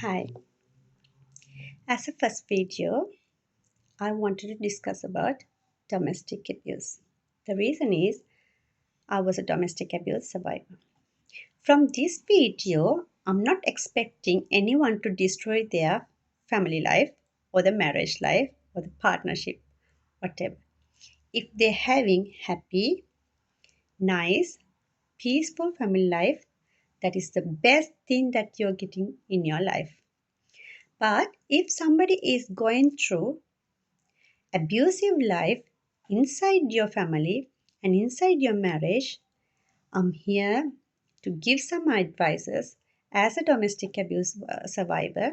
Hi. As a first video, I wanted to discuss about domestic abuse. The reason is I was a domestic abuse survivor. From this video, I'm not expecting anyone to destroy their family life or the marriage life or the partnership, whatever. If they're having happy, nice, peaceful family life, that is the best thing that you're getting in your life. But if somebody is going through abusive life inside your family and inside your marriage, I'm here to give some advices as a domestic abuse survivor.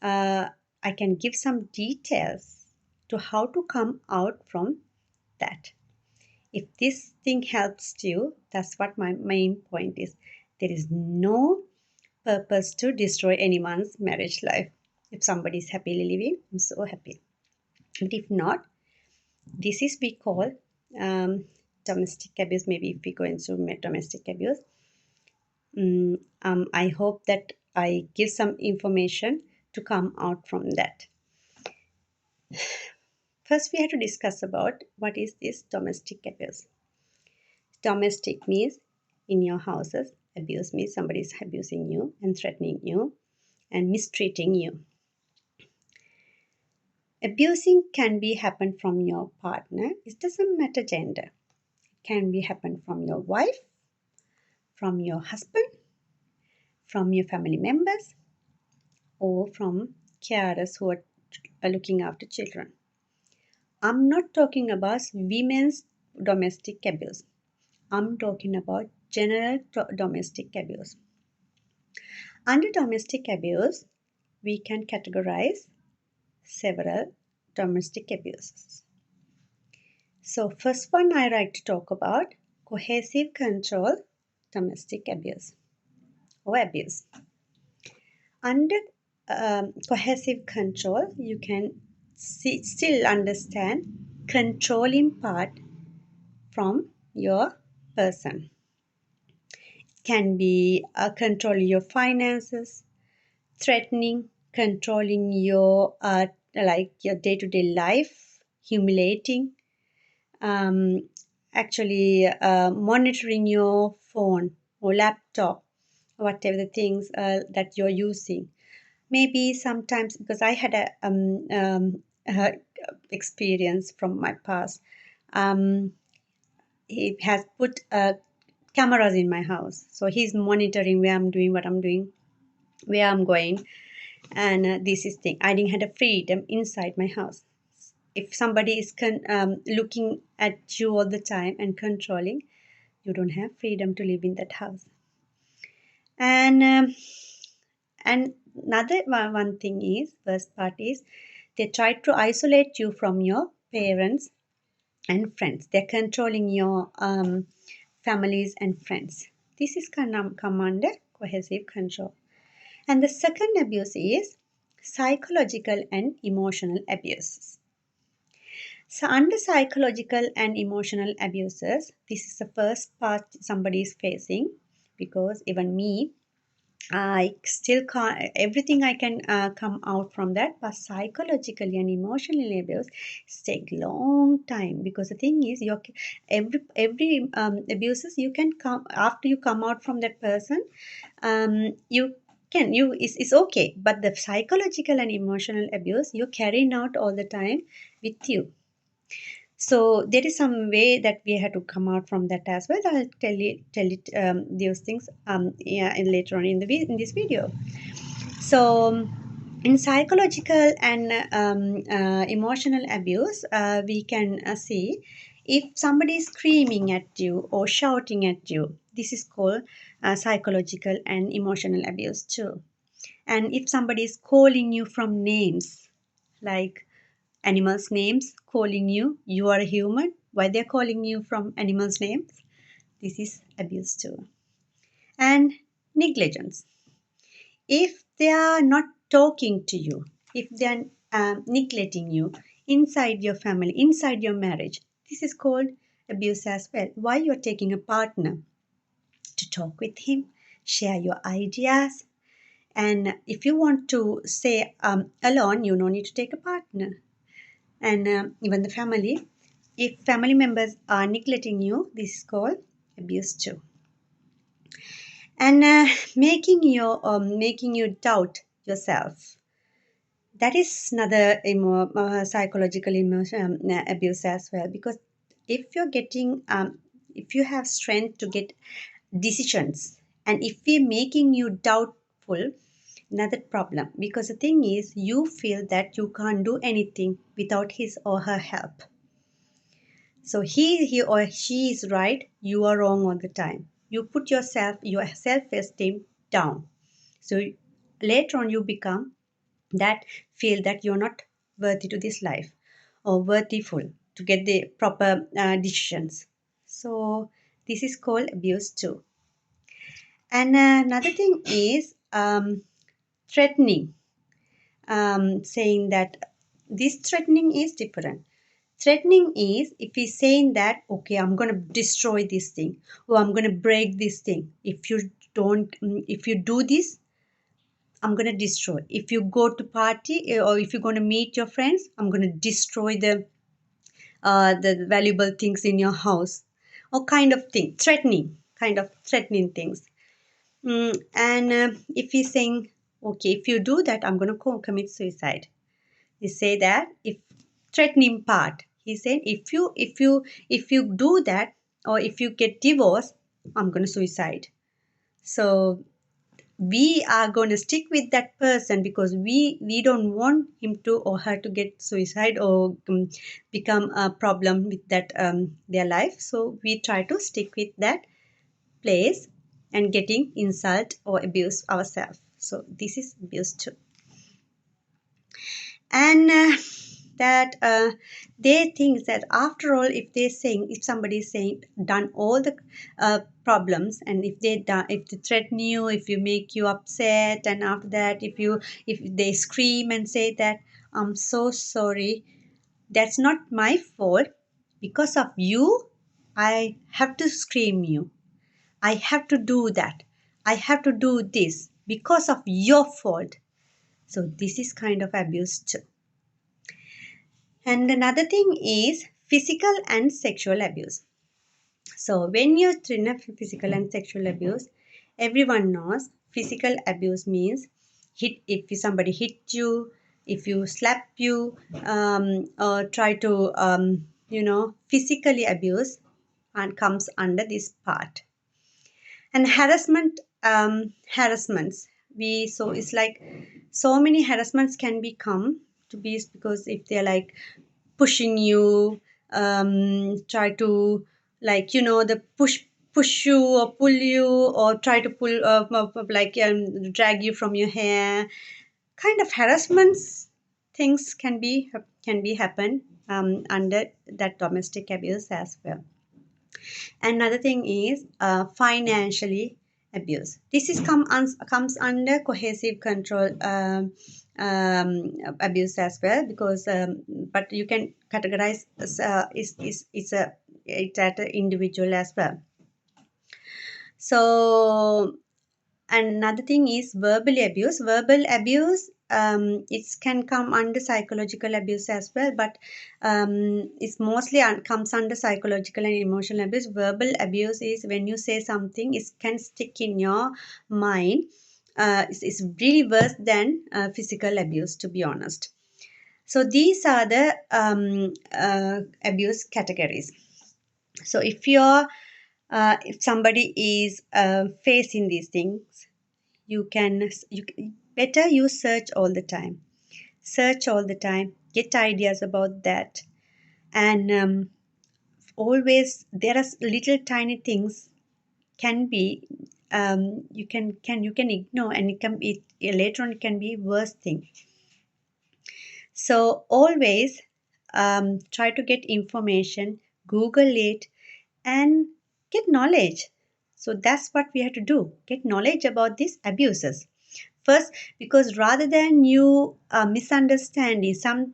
I can give some details to how to come out from that. If this thing helps you, that's what my main point is. There is no purpose to destroy anyone's marriage life. If somebody is happily living, I'm so happy. But if not, this is we call domestic abuse. Maybe if we go into domestic abuse, I hope that I give some information to come out from that. First, we have to discuss about what is this domestic abuse. Domestic means in your houses. Abuse means somebody is abusing you and threatening you and mistreating you. Abusing can be happen from your partner. It doesn't matter gender. It can be happen from your wife, from your husband, from your family members, or from carers who are looking after children. I'm not talking about women's domestic abuse. I'm talking about general domestic abuse. Under domestic abuse, we can categorize several domestic abuses. So first one I like to talk about coercive control domestic abuse or abuse. Under coercive control, you can still understand controlling part from your person. It can be controlling your finances, threatening, controlling your like your day-to-day life, humiliating, actually monitoring your phone or laptop, whatever the things that you're using. Maybe sometimes, because I had a experience from my past. He has put cameras in my house, so he's monitoring where I'm doing, what I'm doing, where I'm going, and this is thing. I didn't have a freedom inside my house. If somebody is looking at you all the time and controlling, you don't have freedom to live in that house. And another one thing is, first part is, they try to isolate you from your parents and friends. They're controlling your families and friends. This is come under coercive control. And the second abuse is psychological and emotional abuses. So under psychological and emotional abuses, this is the first part somebody is facing, because even me, I still can't, everything I can come out from that, but psychologically and emotionally abuse take long time, because the thing is, every abuses you can come after you come out from that person, you can it's okay, but the psychological and emotional abuse you're carrying out all the time with you. So there is some way that we had to come out from that as well. I'll tell it those things yeah, later on in this video. So in psychological and emotional abuse, we can see if somebody is screaming at you or shouting at you. This is called psychological and emotional abuse too. And if somebody is calling you from names like animals' names, calling you are a human, why they're calling you from animals' names, this is abuse too. And negligence. If they are not talking to you, if they are neglecting you inside your family, inside your marriage, this is called abuse as well. Why you're taking a partner to talk with him, share your ideas, And if you want to say alone, you no need to take a partner. And even the family, if family members are neglecting you, this is called abuse too. And making you doubt yourself, that is another psychological emotion abuse as well. Because if you're getting if you have strength to get decisions, and if we're making you doubtful, another problem. Because the thing is, you feel that you can't do anything without his or her help. So he or she is right, you are wrong all the time. You put your self-esteem down. So later on you become that, feel that you're not worthy to this life, or worthyful to get the proper decisions. So this is called abuse too. And another thing is threatening, saying that this threatening is different. Threatening is if he's saying that, okay, I'm going to destroy this thing, or I'm going to break this thing. If you do this, I'm going to destroy. If you go to party, or if you're going to meet your friends, I'm going to destroy the valuable things in your house, or kind of thing, threatening things. And if he's saying, okay, if you do that, I'm going to go commit suicide. He say that, if threatening part, he said, if you do that, or if you get divorced, I'm going to suicide. So we are going to stick with that person, because we don't want him to or her to get suicide, or become a problem with that their life. So we try to stick with that place, and getting insult or abuse ourselves. So this is abuse too. And that they think that, after all, if somebody is saying, done all the problems, and if they threaten you, if you make you upset, and after that, if they scream and say that, I'm so sorry, that's not my fault, because of you I have to scream you, I have to do that, I have to do this because of your fault. So this is kind of abuse too. And another thing is physical and sexual abuse. So when you're in a physical and sexual abuse, everyone knows physical abuse means if somebody hit you, if you slap you, or try to physically abuse, and comes under this part. And harassments, we so it's like, so many harassments can become to be, because if they're like pushing you, try to, like, the push you or pull you, or try to pull like drag you from your hair, kind of harassments things can be happen under that domestic abuse as well. Another thing is financially abuse. This is comes under cohesive control abuse as well, because but you can categorize as, it's at an individual as well. So another thing is verbal abuse. Verbal abuse, it can come under psychological abuse as well, but it's mostly comes under psychological and emotional abuse. Verbal abuse is when you say something, it can stick in your mind. It's really worse than physical abuse, to be honest. So these are the abuse categories. So if somebody is facing these things, you better you search all the time, get ideas about that. And always there are little tiny things can be, you can ignore, and it can be later on, it can be worse thing. So always try to get information, Google it, and get knowledge. So that's what we have to do, get knowledge about these abuses first, because rather than you misunderstanding some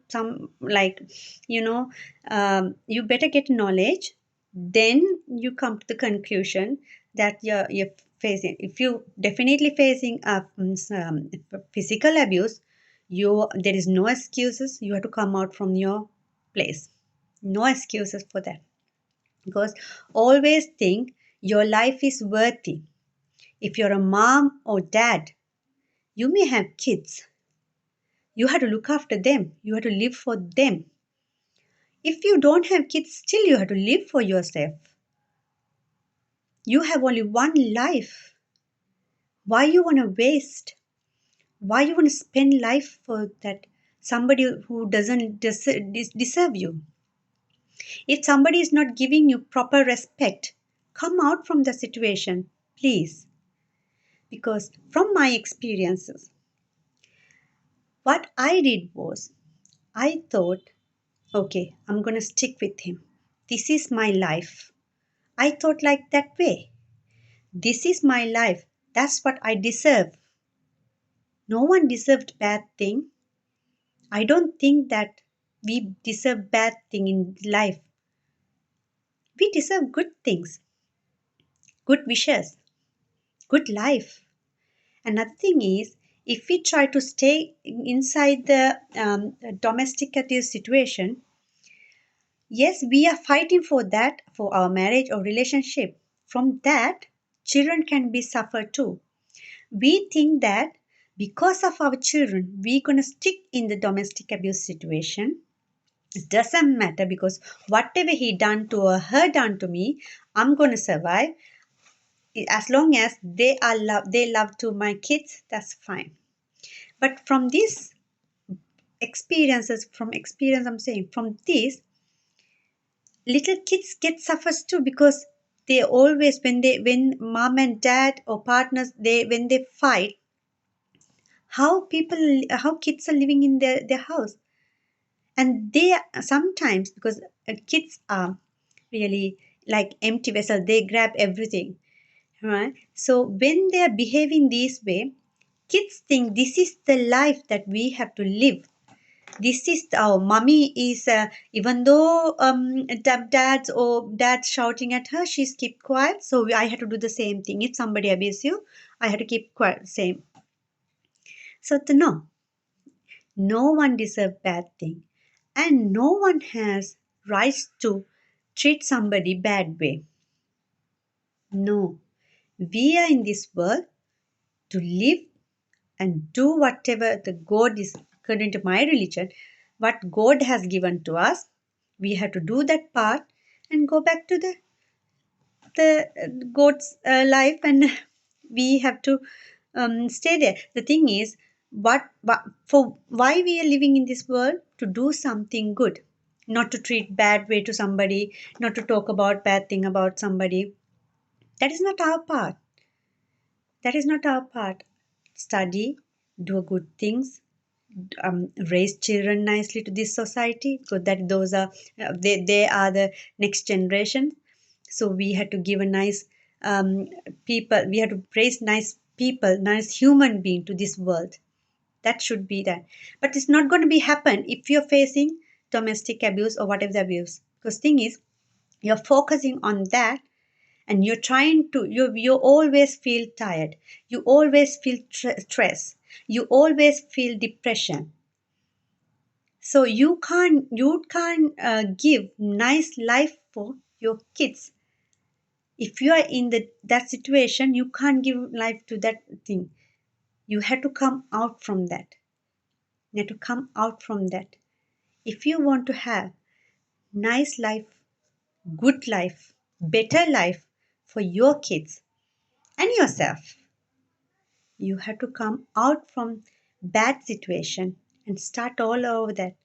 like, you better get knowledge, then you come to the conclusion that you're facing, if you definitely facing physical abuse, there is no excuses. You have to come out from your place. No excuses for that. Because always think your life is worthy. If you're a mom or dad, you may have kids. You have to look after them. You have to live for them. If you don't have kids, still you have to live for yourself. You have only one life. Why you want to waste? Why you want to spend life for that somebody who doesn't deserve you? If somebody is not giving you proper respect, come out from the situation, please. Because from my experiences, what I did was, I thought, okay, I'm going to stick with him. This is my life. I thought like that way. This is my life. That's what I deserve. No one deserved bad thing. I don't think that we deserve bad thing in life. We deserve good things, good wishes, good life. Another thing is, if we try to stay inside the domestic abuse situation, yes, we are fighting for that, for our marriage or relationship. From that, children can be suffered too. We think that because of our children, we're going to stick in the domestic abuse situation. It doesn't matter because whatever he done to or her done to me, I'm going to survive. As long as they love to my kids, that's fine. But from these experiences, from experience, I'm saying from this, little kids get suffers too because they always when mom and dad or partners when they fight, how kids are living in their house, and they sometimes because kids are really like empty vessel, they grab everything, right? So when they are behaving this way, kids think this is the life that we have to live. This is our mommy is even though dad's shouting at her, she's keep quiet. So I had to do the same thing. If somebody abuse you, I had to keep quiet. Same. So no, no one deserve bad thing, and no one has rights to treat somebody bad way. No, we are in this world to live and do whatever the God is, according to my religion, what God has given to us. We have to do that part and go back to the God's life, and we have to stay there. The thing is, what for? Why we are living in this world? To do something good, not to treat bad way to somebody, not to talk about bad thing about somebody. That is not our part. That is not our part. Study, do good things, raise children nicely to this society, so that those are they are the next generation. So we had to give a nice people. We had to raise nice people, nice human being to this world. That should be that. But it's not going to be happen if you're facing domestic abuse or whatever the abuse. Because thing is, you're focusing on that, and you're trying to you always feel tired, you always feel stress, you always feel depression. So you can't give nice life for your kids. If you are in that situation, you can't give life to that thing. You have to come out from that. You have to come out from that. If you want to have nice life, good life, better life for your kids and yourself, you have to come out from bad situation and start all over that.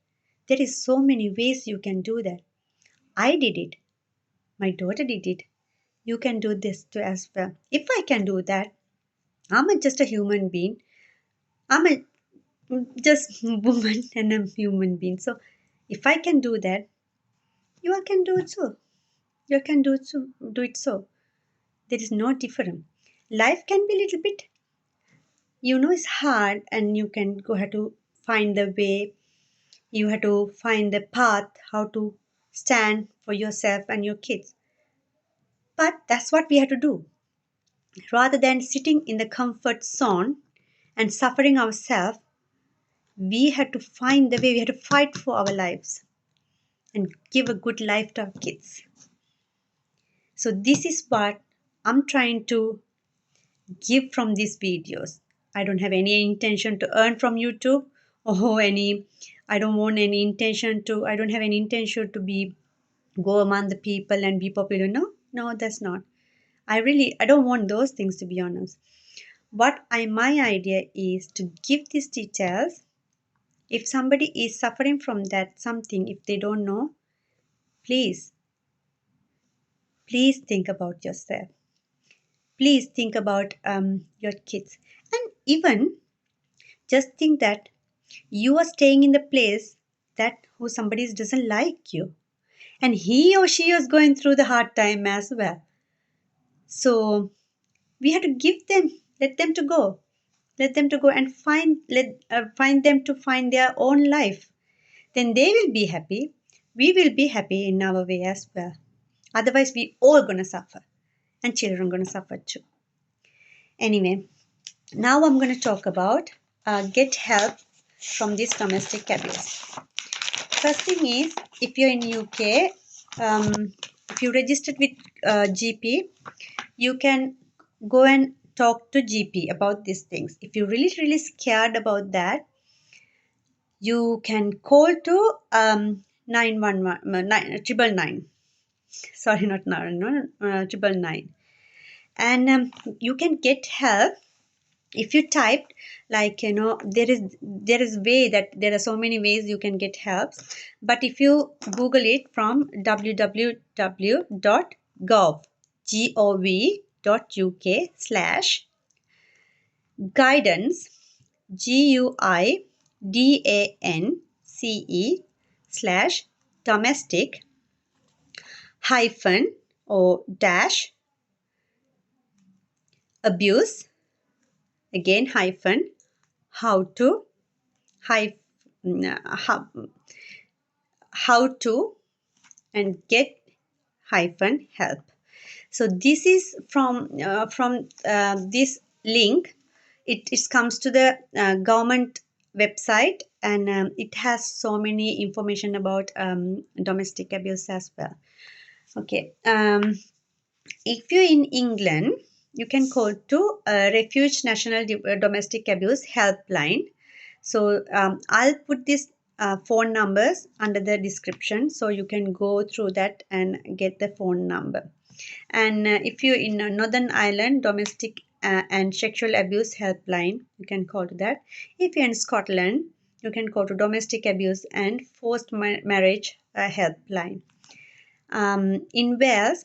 There is so many ways you can do that. I did it. My daughter did it. You can do this too as well. If I can do that, just a human being. I'm a just woman and a human being. So if I can do that, you all can do it so. You can do it so. Do it so. There is no difference. Life can be a little bit, it's hard, and you can go have to find the way. You have to find the path how to stand for yourself and your kids. But that's what we have to do. Rather than sitting in the comfort zone and suffering ourselves, we had to find the way, we had to fight for our lives and give a good life to our kids. So this is what I'm trying to give from these videos. I don't have any intention to earn from YouTube or I don't want any intention to, I don't have any intention to go among the people and be popular. No, that's not. I don't want those things, to be honest. My idea is to give these details. If somebody is suffering from that something, if they don't know, please, please think about yourself. Please think about your kids. And even just think that you are staying in the place that who somebody doesn't like you. And he or she is going through the hard time as well. So we have to give them, let them to go. Let them to go and find them to find their own life. Then they will be happy. We will be happy in our way as well. Otherwise, we all gonna suffer, and children gonna suffer too. Anyway, now I'm gonna talk about get help from this domestic abuse. First thing is, if you're in UK, if you registered with GP, you can go and talk to GP about these things. If you're really scared about that, you can call to 911 sorry, not 999, and you can get help. If you typed, like, there is way that there are so many ways you can get help, but if you Google it from www.gov.uk/guidance GUIDANCE/domestic hyphen or dash abuse, again hyphen, how to how to and get hyphen help. So this is from this link. It comes to the government website, and it has so many information about domestic abuse as well. Okay, if you're in England, you can call to Refuge National Domestic Abuse Helpline. So I'll put this phone numbers under the description, so you can go through that and get the phone number. And if you're in Northern Ireland, Domestic and Sexual Abuse Helpline, you can call to that. If you're in Scotland, you can call to Domestic Abuse and Forced Marriage Helpline. In Wales,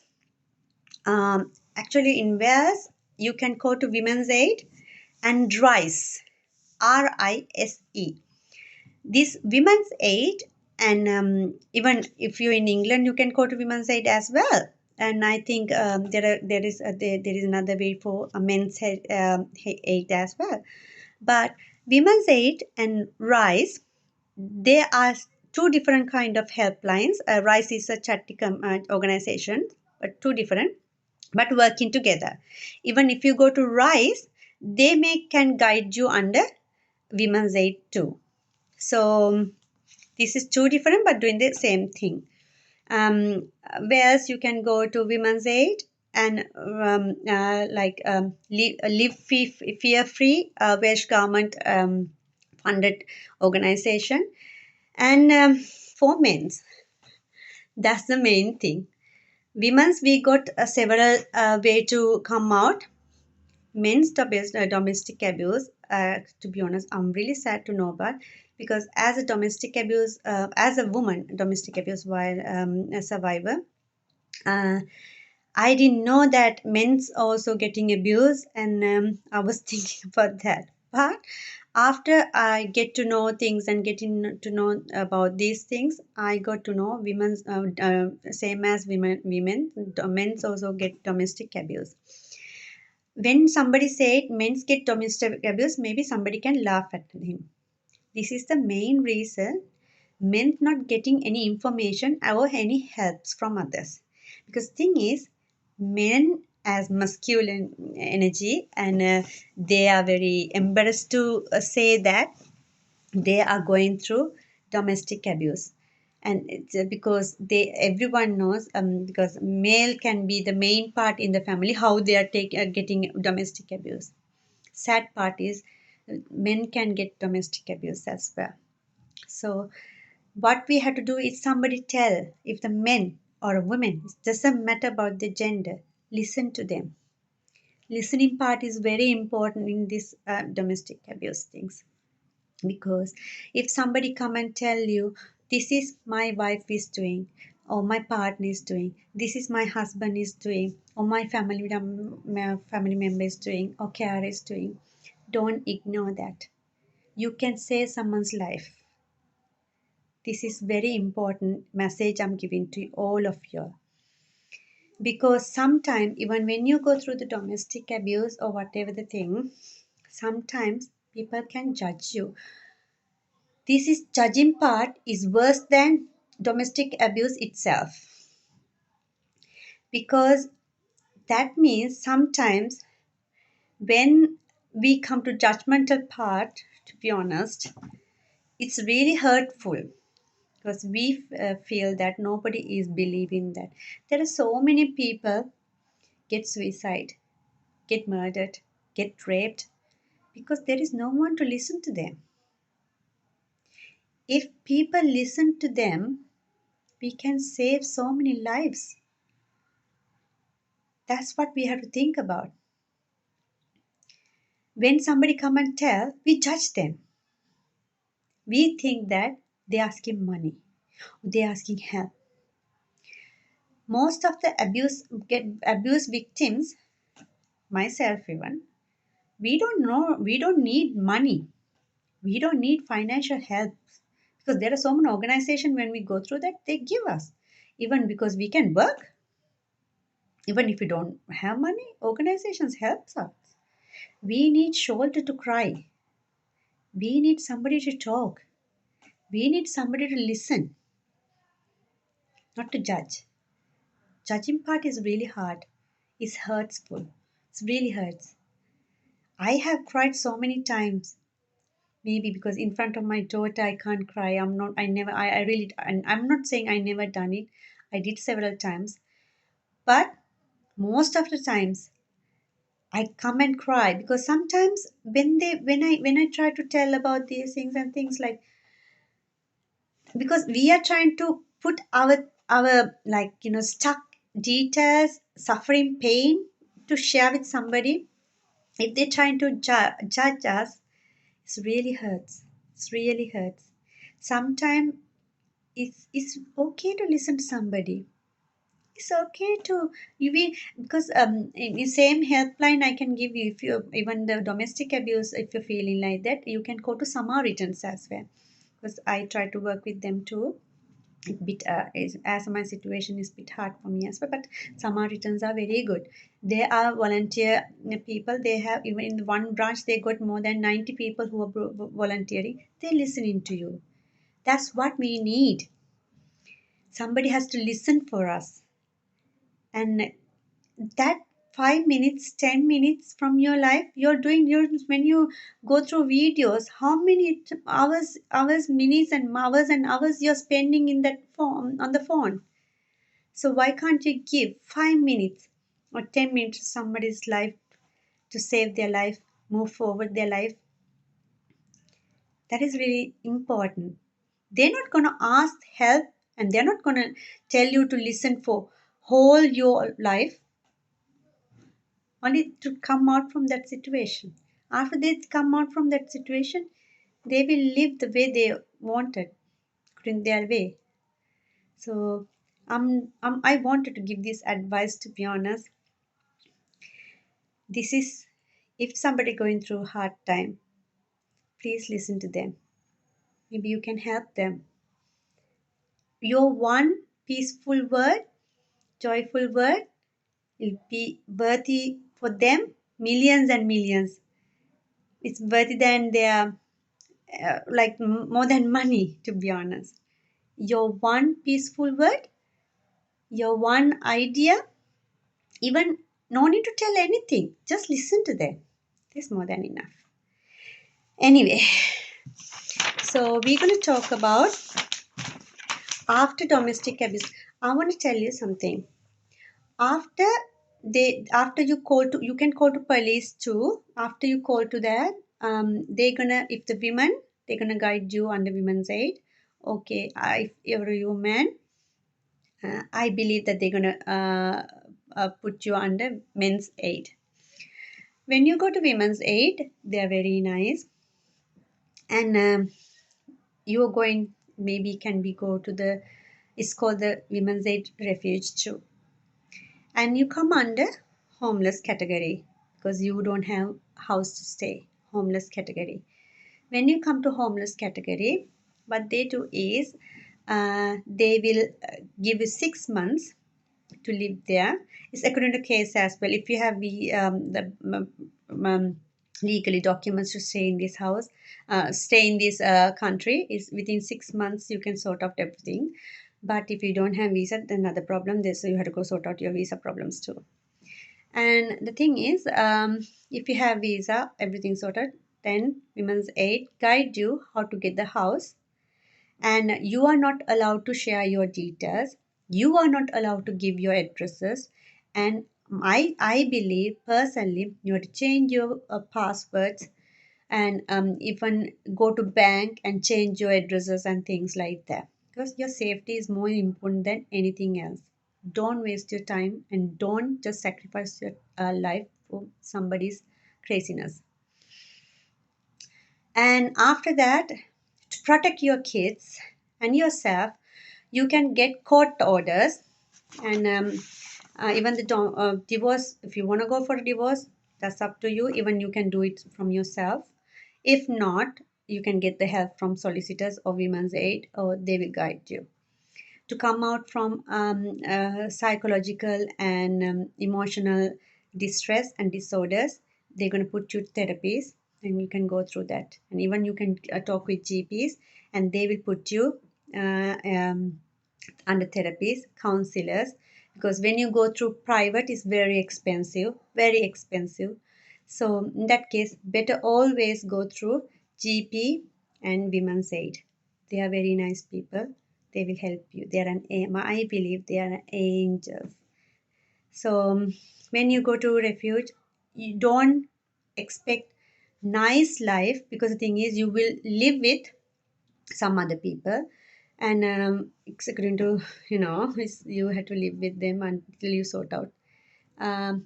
in Wales, you can go to Women's Aid and RISE, RISE. This Women's Aid, and even if you're in England, you can go to Women's Aid as well. And I think there is another way for a men's aid as well. But Women's Aid and RISE, they are two different kind of helplines. RISE is a charity organization, but two different, but working together. Even if you go to RISE, they can guide you under Women's Aid too. So this is two different but doing the same thing. Whereas you can go to Women's Aid and Live Fear Free, Welsh government funded organization. And for men's, that's the main thing. Women's, we got several way to come out. Men's domestic abuse, to be honest, I'm really sad to know about, because as a domestic abuse, as a woman, domestic abuse while a survivor, I didn't know that men's also getting abused, and I was thinking about that. But after I get to know things and getting to know about these things, I got to know women's same as men's also get domestic abuse. When somebody said men get domestic abuse, maybe somebody can laugh at him. This is the main reason men not getting any information or any helps from others. Because thing is, men as masculine energy, and they are very embarrassed to say that they are going through domestic abuse. And it's because they everyone knows, because male can be the main part in the family, how they are getting domestic abuse. Sad part is men can get domestic abuse as well. So what we have to do is somebody tell, if the men or a woman, it doesn't matter about the gender, listen to them. Listening part is very important in this domestic abuse things, because if somebody come and tell you, this is my wife is doing, or my partner is doing, this is my husband is doing, or my family member is doing, or care is doing, don't ignore that. You can save someone's life. This is very important message I'm giving to all of you, because sometimes even when you go through the domestic abuse or whatever the thing, sometimes people can judge you. This is judging part is worse than domestic abuse itself, because that means sometimes when we come to judgmental part, to be honest, it's really hurtful, because we feel that nobody is believing that. There are so many people get suicide, get murdered, get raped, because there is no one to listen to them. If people listen to them, we can save so many lives. That's what we have to think about. When somebody come and tell, we judge them. We think that they're asking money, they're asking help. Most of the abuse victims, myself even, we don't know, we don't need money, we don't need financial help, because there are so many organizations when we go through that they give us, even because we can work. Even if we don't have money, organizations helps us. We need shoulder to cry, we need somebody to talk, we need somebody to listen, not to judge. Judging part is really hard, it's hurtful, it really hurts. I have cried so many times, maybe because in front of my daughter I can't cry. I'm not, I never, I really, and I'm not saying I never done it, I did several times, but most of the times I come and cry, because sometimes when I try to tell about these things and things like, because we are trying to put our like stuck details, suffering, pain to share with somebody. If they're trying to judge us, it really hurts, it really hurts. Sometimes it's okay to listen to somebody. It's okay to you be, because in the same helpline I can give you, if you even the domestic abuse, if you're feeling like that, you can go to Samaritans as well, because I try to work with them too. A bit as my situation is a bit hard for me as well, but Samaritans are very good. They are volunteer people. They have, even in one branch they got more than 90 people who are volunteering. They're listening to you. That's what we need. Somebody has to listen for us, and that 5 minutes, 10 minutes from your life you're doing your, when you go through videos, how many hours, minutes and hours you're spending in that phone, on the phone. So why can't you give 5 minutes or 10 minutes to somebody's life, to save their life, move forward their life? That is really important. They're not going to ask help, and they're not going to tell you to listen for whole your life, only to come out from that situation. After they come out from that situation, they will live the way they wanted, in their way. So I wanted to give this advice, to be honest. This is, if somebody going through hard time, please listen to them. Maybe you can help them. Your one peaceful word, joyful word will be worthy for them millions and millions. It's worthy than their like more than money, to be honest. Your one peaceful word, your one idea, even No need to tell anything. Just listen to them. That's more than enough. Anyway, so we're going to talk about after domestic abuse. I want to tell you something. After after you call to, you can call to police too. After you call to that, they're gonna, if the women, they're gonna guide you under women's aid. Okay, if you're a woman, I believe that they're gonna put you under men's aid. When you go to women's aid, they are very nice, and you are going, maybe can be go to the, it's called the women's aid refuge too, and you come under homeless category because you don't have house to stay, homeless category. When you come to homeless category, what they do is they will give you 6 months to live there. It's according to case as well. If you have the legally documents to stay in this house, stay in this country, is within 6 months you can sort out everything. But if you don't have visa, then another problem. This, so you have to go sort out your visa problems too. And the thing is, if you have visa, everything sorted, then Women's Aid guide you how to get the house, and you are not allowed to share your details. You are not allowed to give your addresses, and I believe personally you have to change your passwords, and even go to bank and change your addresses and things like that, because your safety is more important than anything else. Don't waste your time and don't just sacrifice your life for somebody's craziness. And after that, to protect your kids and yourself, you can get court orders, and even the divorce, if you want to go for a divorce, that's up to you. Even you can do it from yourself. If not, you can get the help from solicitors or women's aid, or they will guide you to come out from psychological and emotional distress and disorders. They're going to put you to therapies, and you can go through that. And even you can talk with GPs, and they will put you under therapies, counselors, because when you go through private, it's very expensive, very expensive. So in that case, better always go through GP and women's aid. They are very nice people. They will help you. They are I believe they are angels. So when you go to refuge, you don't expect nice life, because the thing is you will live with some other people, and it's according to, you have to live with them until you sort out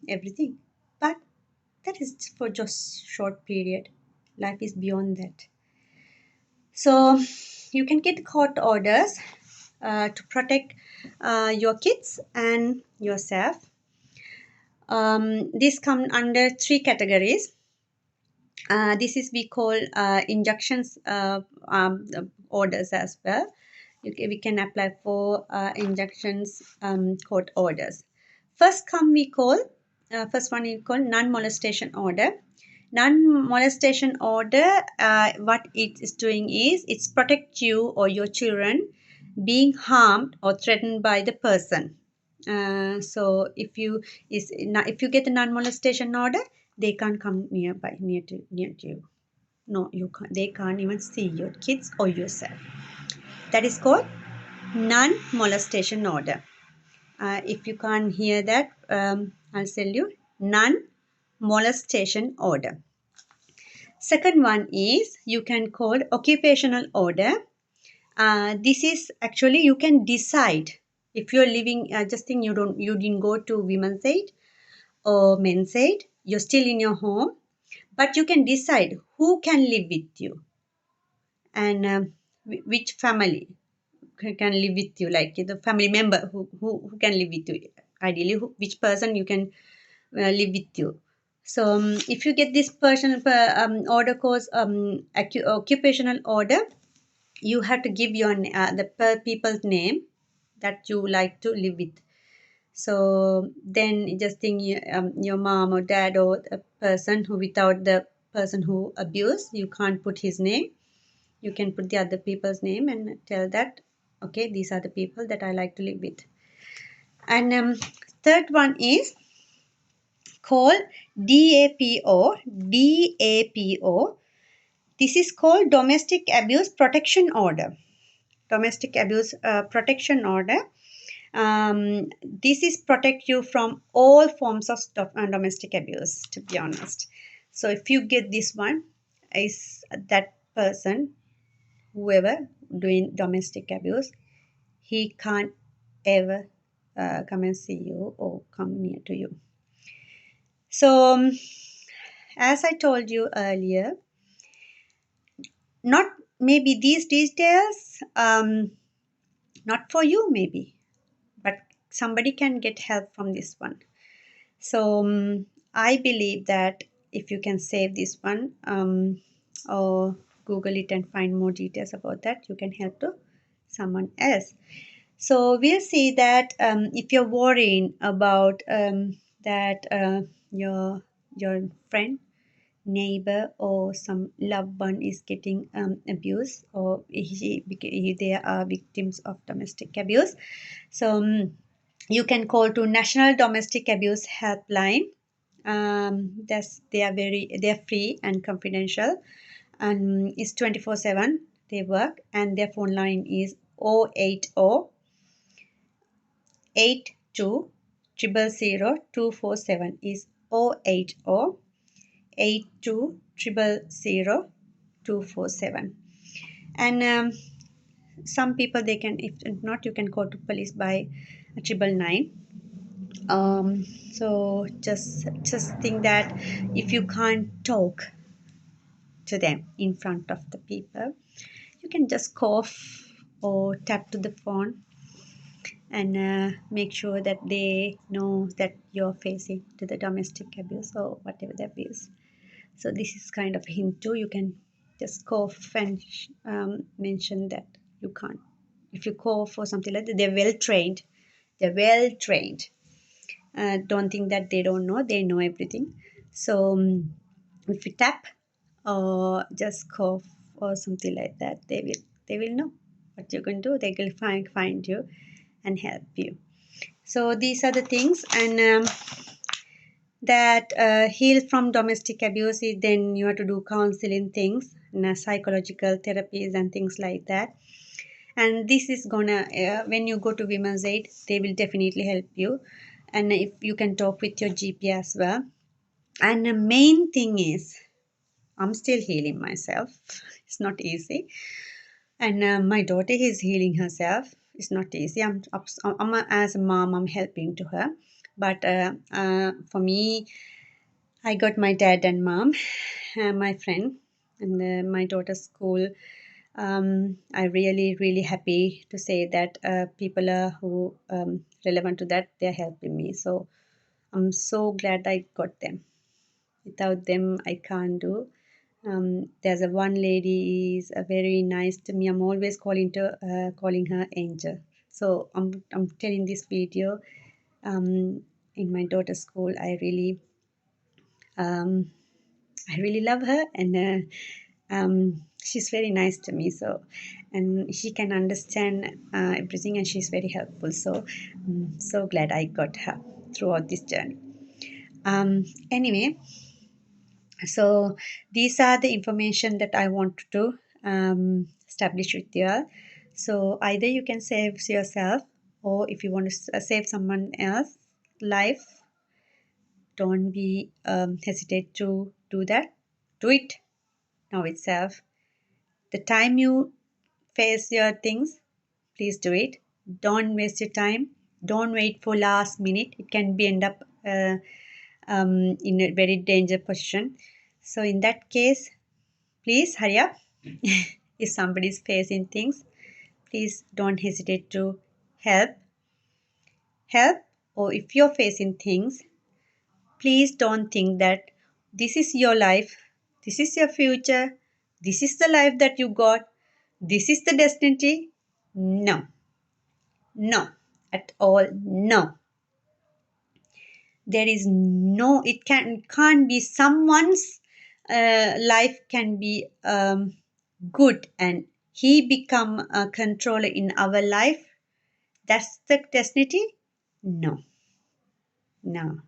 everything. But that is for just short period. Life is beyond that. So you can get court orders to protect your kids and yourself. These come under three categories. This is we call injunctions orders as well. We can apply for injunctions court orders. First one we call non-molestation order. Non-molestation order, what it is doing is it's protect you or your children being harmed or threatened by the person. So if you get the non-molestation order, they can't come near to you. No, you can't. They can't even see your kids or yourself. That is called non-molestation order. If you can't hear that, I'll tell you non-molestation order. Second one is you can call occupational order. This is actually you can decide if you're living. Just think you didn't go to women's aid or men's aid. You're still in your home, but you can decide who can live with you, and which family can live with you, like the family member who can live with you, ideally which person you can live with you. So if you get this person order course, occupational order, you have to give your the people's name that you like to live with. So then just think your mom or dad or a person who, without the person who abused, you can't put his name. You can put the other people's name and tell that, okay, these are the people that I like to live with. And third one is called DAPO. DAPO. This is called Domestic Abuse Protection Order. Domestic Abuse Protection Order. This is protect you from all forms of domestic abuse, to be honest. So if you get this one, is that person, whoever doing domestic abuse, he can't ever come and see you or come near to you. So as I told you earlier, not maybe these details, not for you maybe, but somebody can get help from this one. So I believe that if you can save this one or Google it and find more details about that, you can help to someone else. So we'll see that if you're worrying about that your friend, neighbor, or some loved one is getting abused, or they are victims of domestic abuse. So you can call to National Domestic Abuse Helpline. They're free and confidential, and it's 24/7 they work, and their phone line is 080 82 000 247 is 080 82 000 247. And some people, they can, if not, you can call to police by 999. So just think that if you can't talk to them in front of the people, you can just cough or tap to the phone, and make sure that they know that you're facing to the domestic abuse or whatever the abuse. So this is kind of a hint too. You can just cough and mention that you can't. If you cough or something like that, they're well trained. They're well trained. Don't think that they don't know. They know everything. So if you tap or just cough or something like that, they will know what you're going to do. They will find you and help you. So these are the things, and that heal from domestic abuse is, then you have to do counseling things and psychological therapies and things like that. And this is gonna when you go to Women's Aid, they will definitely help you, and if you can talk with your GP as well. And the main thing is, I'm still healing myself. It's not easy, and my daughter is healing herself. It's not easy. As a mom, I'm helping to her, but for me, I got my dad and mom, my friend, and my daughter's school. I'm really happy to say that people are who relevant to that, they're helping me. So I'm so glad I got them. Without them, I can't do. There's a one lady is very nice to me. I'm always calling her Angel. So I'm telling this video in my daughter's school. Um, I really love her, and she's very nice to me. So, and she can understand everything, and she's very helpful. So, I'm so glad I got her throughout this journey. Anyway, so these are the information that I want to establish with you all. So either you can save yourself, or if you want to save someone else's life, don't be hesitate to do that. Do it now itself. The time you face your things, please do it. Don't waste your time. Don't wait for last minute. It can be end up in a very dangerous position. So in that case, please hurry up. If somebody is facing things, please don't hesitate to help. Or if you're facing things, please don't think that this is your life, this is your future, this is the life that you got, this is the destiny. No, no, at all, no. There is no, it can't be someone's life can be good and he become a controller in our life. That's the destiny. No, no.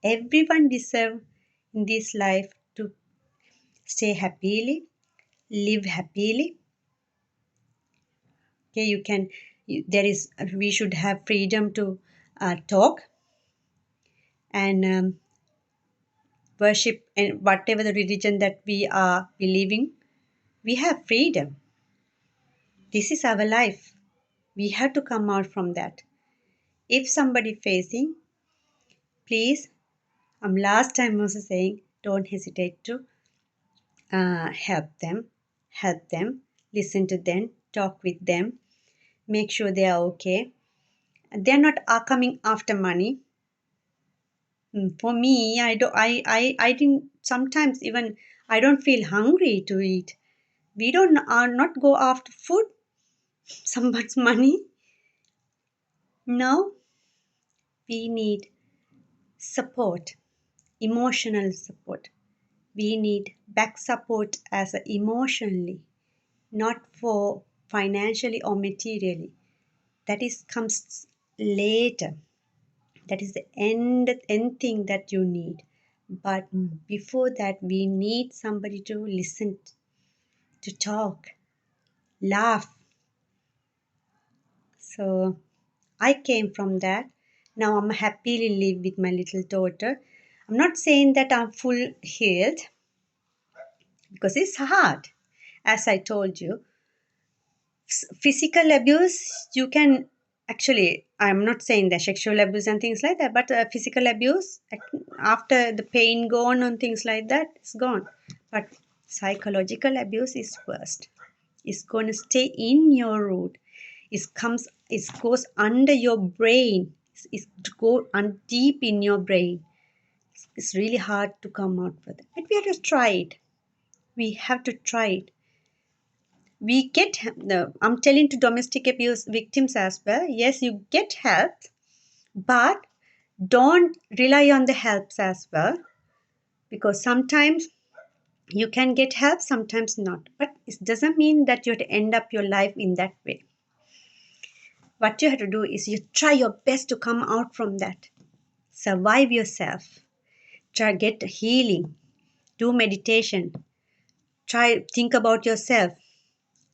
Everyone deserves in this life to stay happily, live happily. Okay, we should have freedom to talk and worship and whatever the religion that we are believing. We have freedom. This is our life. We have to come out from that. If somebody facing, please, last time also saying, don't hesitate to help them, listen to them, talk with them, make sure they are okay. They're not coming after money. For me, I didn't, sometimes even I don't feel hungry to eat. We don't are not go after food, someone's money. No, we need support, emotional support. We need back support as emotionally, not for financially or materially. That is comes later. That is the end thing that you need. But before that, we need somebody to listen, to talk, laugh. So I came from that. Now I'm happily live with my little daughter. I'm not saying that I'm full healed because it's hard. As I told you, physical abuse, you can actually, I'm not saying that sexual abuse and things like that, but physical abuse, after the pain gone and things like that, it's gone. But psychological abuse is worst. It's going to stay in your root. It goes under your brain. It go deep in your brain. It's really hard to come out with it. But we have to try it. We have to try it. We get I'm telling to domestic abuse victims as well. Yes, you get help, but don't rely on the helps as well, because sometimes you can get help, sometimes not. But it doesn't mean that you have to end up your life in that way. What you have to do is you try your best to come out from that. Survive yourself. Try get healing. Do meditation. Try think about yourself.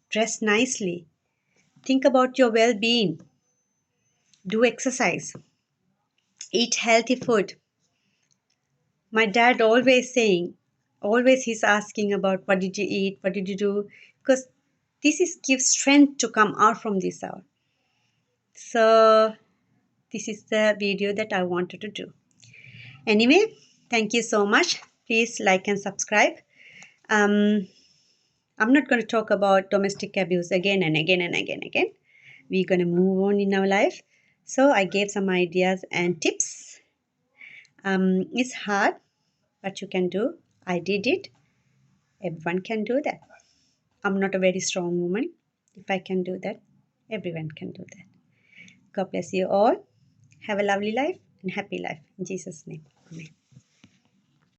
Dress nicely. Think about your well-being. Do exercise. Eat healthy food. My dad always he's asking about what did you eat, what did you do, because this is gives strength to come out from this hour. So this is the video that I wanted to do. Anyway, thank you so much. Please like and subscribe. I'm not going to talk about domestic abuse again and again and again. We're going to move on in our life. So I gave some ideas and tips. It's hard, but you can do. I did it. Everyone can do that. I'm not a very strong woman. If I can do that, everyone can do that. God bless you all. Have a lovely life and happy life. In Jesus' name. Amen.